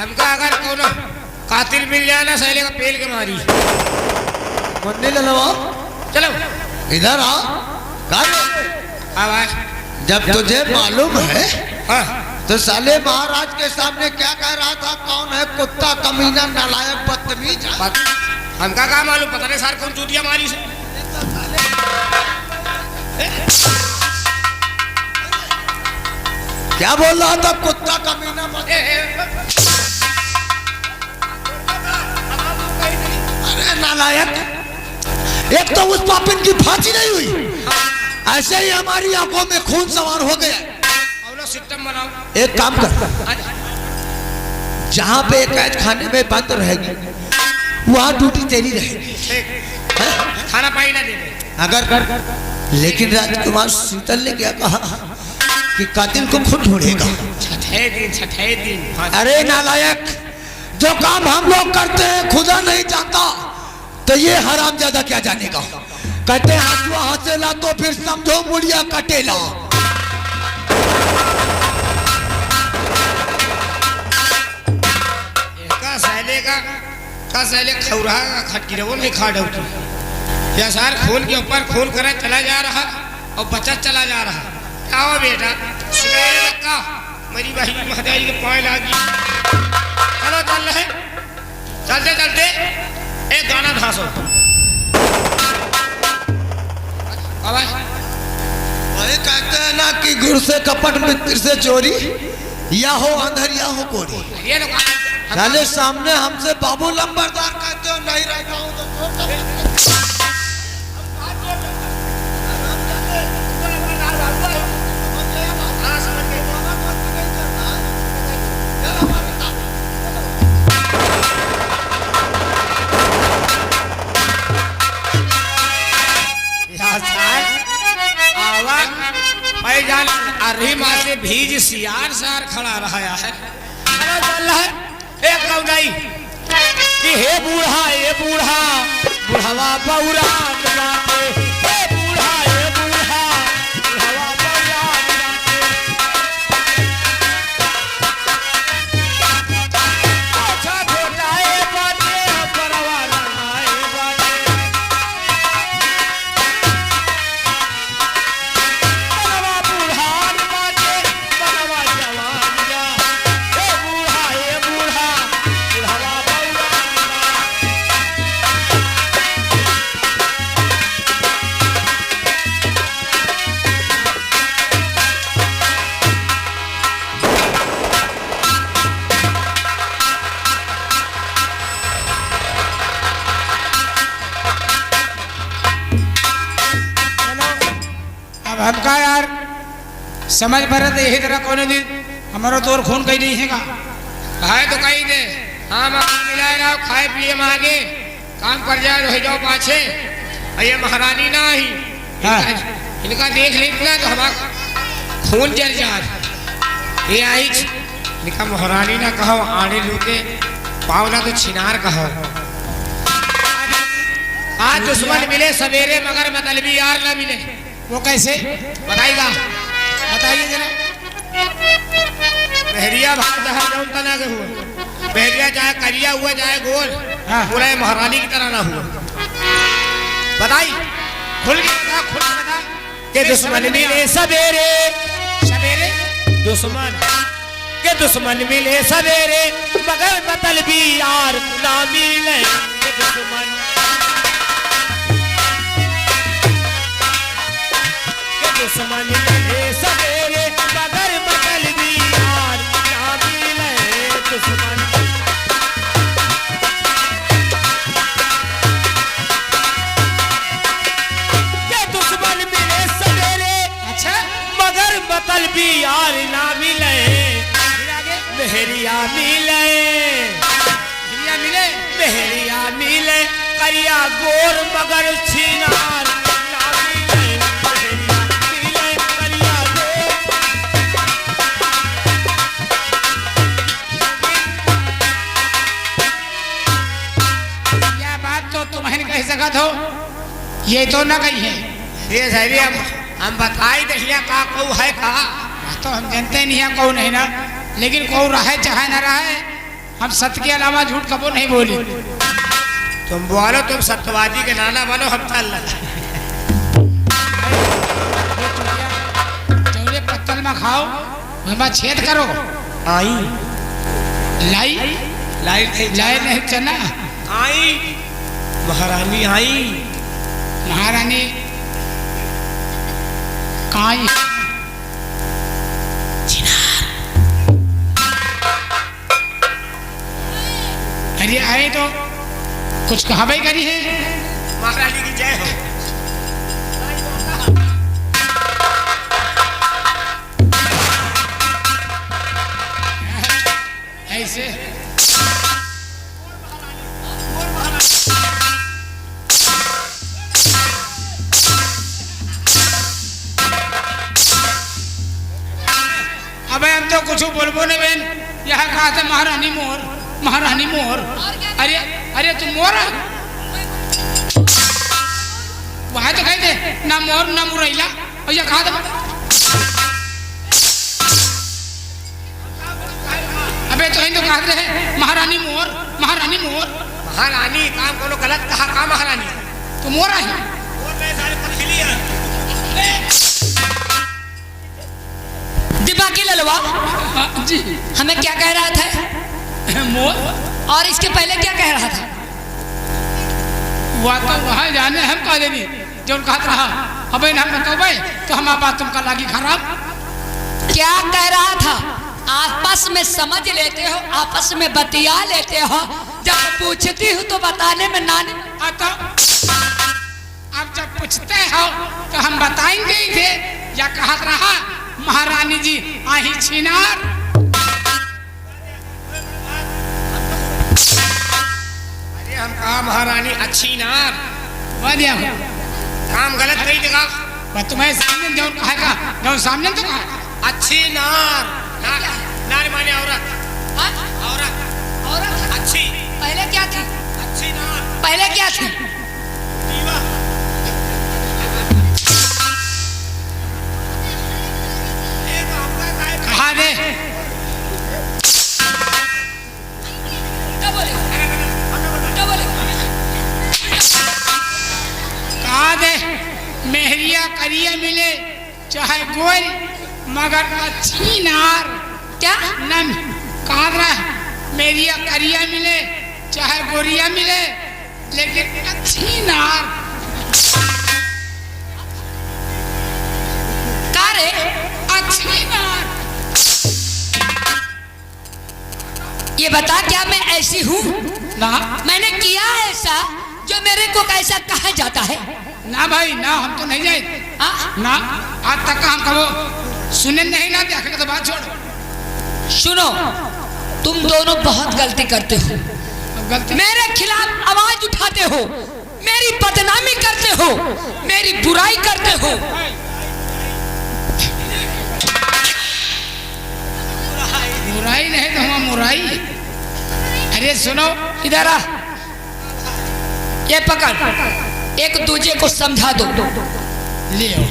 हमका अगर कौन कातिल मिल जाए ना सहेले का पेल के मारी मुन्नी ले लो चलो इधर आ आवाज जब तुझे मालूम है हाँ तो साले महाराज के सामने क्या कह रहा था कौन है कुत्ता कमीना नालायक बदतमीज हमका क्या मालूम पता नहीं सर कौन चूतिया मारी से क्या बोल रहा था कुत्ता कमीना अरे नालायक एक तो उस पापिन की फांसी नहीं हुई ऐसे ही हमारी आंखों में खून सवार हो गया सिस्टम बनाओ एक काम कर जहां पे कैद खाने में बंद रहेगी वहां ड्यूटी तेरी रहेगी खाना पानी ना दे अगर लेकिन राजकुमार शीतल ने क्या कहा कि कातिल को खुद ढूंढेगा छठे दिन अरे नालायक जो काम हम लोग करते हैं खुदा नहीं जानता तो ये हरामजादा क्या जानेगा कहते हैं हंसुआ हंसेला तो फिर समझो मुड़िया कटेला का सैले खौरा खटकी वो नहीं खा डूटी या सार खून के ऊपर खून करे चला जा रहा और बचत चला जा रहा क्या हो बेटा का मेरी बहन महतारी के पाए लागी चलो चल रहे चलते चलते एक गाना धासो वही कहते हैं ना कि गुरु से कपट मित्र से चोरी या हो अंधर या हो कोरी ये लोग साले सामने हमसे बाबू लंबरदार कहते हो नहीं रहता हूं तो जान अरही माँ से भीज सियार सार खड़ा रहा है चल रहा है एक गौदाई कि हे बूढ़ा ये बूढ़ा बुढ़ावा बौरा मिलाते हे बूढ़ा ये बूढ़ा बुढ़ावा बौरा मिलाते अच्छा छोटा ए बाटे परवा रंगाए बाटे परवा बूढ़ा बाटे परवा जवान जा हे बूढ़ा ये बूढ़ा बुढ़ावा बौरा अब हमका यार समझ भरत यही तरह कौन दिन हमारा तोर खून कहीं नहीं है खाए तो कहीं दे हाँ मकान मिलाए रहो खाए पिए मांगे काम कर जाए रह जाओ पाछे ये महारानी ना ही इनका देख लेना तो हमारा खून जल जाए ये आई इनका महारानी ना कहो आने लूटे पावना तो छिनार कहो आज दुश्मन मिले सवेरे मगर मतलबी यार ना मिले वो कैसे बताइएगा बताइए जरा बहरिया भाग जौन तना के हुआ बहरिया चाहे करिया हुआ चाहे गोल पूरा महारानी की तरह ना हुआ बताई खुल के बता के दुश्मन मिले सवेरे सवेरे दुश्मन मिले सवेरे मगर मतलबी यार ना मिले दुश्मन दुश्मन मिले सवेरे मगर मतलबी यार ना मिले दुश्मन ये दुश्मन मिले सवेरे अच्छा मगर मतलबी यार ना मिले मेहरिया मिले मेहरिया मिले करिया गोर मगर छिनार सकत हो ये तो ना कही है ये सही हम बताई देखिए का कौ है का तो हम जानते नहीं है कौ नहीं ना लेकिन कौ रहे चाहे ना रहे हम सत्य के अलावा झूठ कबो नहीं बोली। तुम बोलो, तुम सत्यवादी के नाना बनो, हम चल चौले पत्तल में खाओ, वहाँ छेद करो। आई लाई लाई लाए नहीं चना। आई महारानी आई। महारानी कहाँ आई? अरे आए तो कुछ कहा भाई करी है। महारानी की जय हो। ऐसे अबे हम तो कुछ बोलबो नहीं बहन। यहाँ कहा था महारानी मोर, महारानी मोर। अरे अरे तुम मोर है? वहाँ तो कहे थे ना मोर ना मुरैला, और ये कहा था अबे तो हिंदू कहा रहे महारानी मोर, महारानी मोर। महारानी काम कोनो गलत कहा का महारानी? तो मोर है। दिमागी ललवा जी हमें क्या कह रहा था? मोर और इसके पहले क्या कह रहा था? वह तो वहाँ जाने हम कह देनी जो कहत रहा। अबे ना बताओ भाई तो हम बात तुमका लागी खराब। क्या कह रहा था? आपस में समझ लेते हो, आपस में बतिया लेते हो, जब पूछती हूँ तो बताने में नानी। तो अब जब पूछते हो तो हम बताएंगे ही थे। या कहत रहा महारानी जी आही छिनार। अरे हम कहा महारानी अच्छी नार। वह दिया काम गलत नहीं दिखा। वह तुम्हें सामने जो कहेगा जो सामने तो कहा अच्छी नार। नार, नार माने औरत। हाँ? औरत औरत अच्छी। पहले क्या थी? अच्छी नार पहले क्या थी? दीवा। कहा दे क्या बोले? क्या बोले? कहा दे मेहरिया करिया मिले चाहे गोल मगर अच्छी नार। क्या? नम कहा रहा मेरिया करिया मिले चाहे गोरिया मिले लेकिन अच्छी नार। का रे? अच्छी नार। ये बता क्या मैं ऐसी हूँ? ना मैंने किया ऐसा जो मेरे को कैसा कहा जाता है? ना भाई ना हम तो नहीं जाए। हाँ? ना आज तक का हम कबो सुने नहीं ना देखा तो बात छोड़। सुनो, तुम दोनों बहुत गलती करते हो। अब गलती मेरे खिलाफ आवाज उठाते हो, मेरी बदनामी करते हो, मेरी बुराई करते हो। बुराई नहीं तो हम मुराई। अरे सुनो इधर आ, ये पकड़, एक दूजे को समझा दो। ले आओ।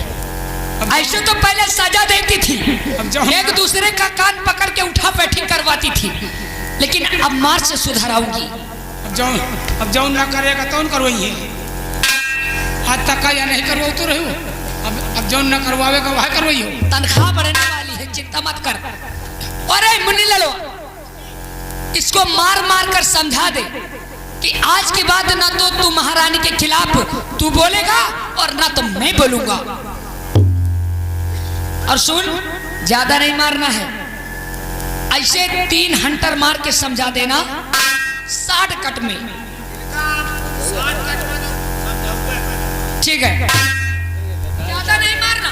अब ऐसे तो पहले सजा देती थी, अब जो एक दूसरे का कान पकड़ के उठा बैठी करवाती थी, लेकिन अब मार से सुधराऊंगी। अब जो ना करेगा तो करवाइए। आज तक का या नहीं करवाओ तो रहो। अब जो ना करवावेगा वह करवाइयो। तनख्वाह बढ़ने वाली है, चिंता मत कर। अरे मुन्नी ललो, इसको मार मार कर समझा दे कि आज के बाद ना तो तू महारानी के खिलाफ तू बोलेगा और ना तो मैं बोलूंगा। और सुन, ज्यादा नहीं मारना है, ऐसे 3 हंटर मार के समझा देना, 60 कट में। ठीक है, ज्यादा नहीं मारना।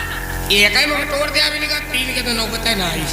एक ही में तोड़ दिया, 3 के तो नौबत है ना आई।